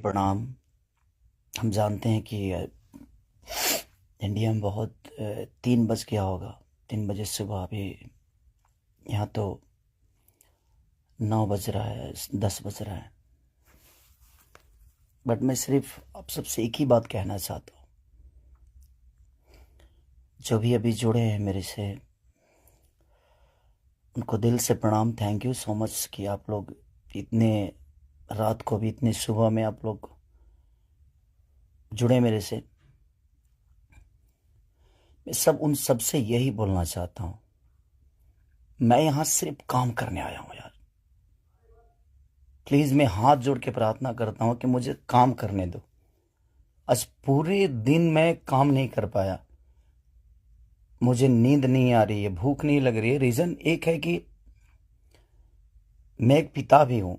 प्रणाम। हम जानते हैं कि इंडिया में बहुत 3 बज गया होगा, 3 बजे सुबह। अभी यहाँ तो 9 बज रहा है, 10 बज रहा है। बट मैं सिर्फ आप सबसे एक ही बात कहना चाहता हूँ, जो भी अभी जुड़े हैं मेरे से, उनको दिल से प्रणाम। थैंक यू सो मच कि आप लोग इतने रात को भी, इतने सुबह में आप लोग जुड़े मेरे से। मैं उन सब से यही बोलना चाहता हूँ, मैं यहाँ सिर्फ काम करने आया हूँ यार। प्लीज़ मैं हाथ जोड़ के प्रार्थना करता हूँ कि मुझे काम करने दो। आज पूरे दिन मैं काम नहीं कर पाया, मुझे नींद नहीं आ रही है, भूख नहीं लग रही है। रीज़न एक है कि मैं एक पिता भी हूँ,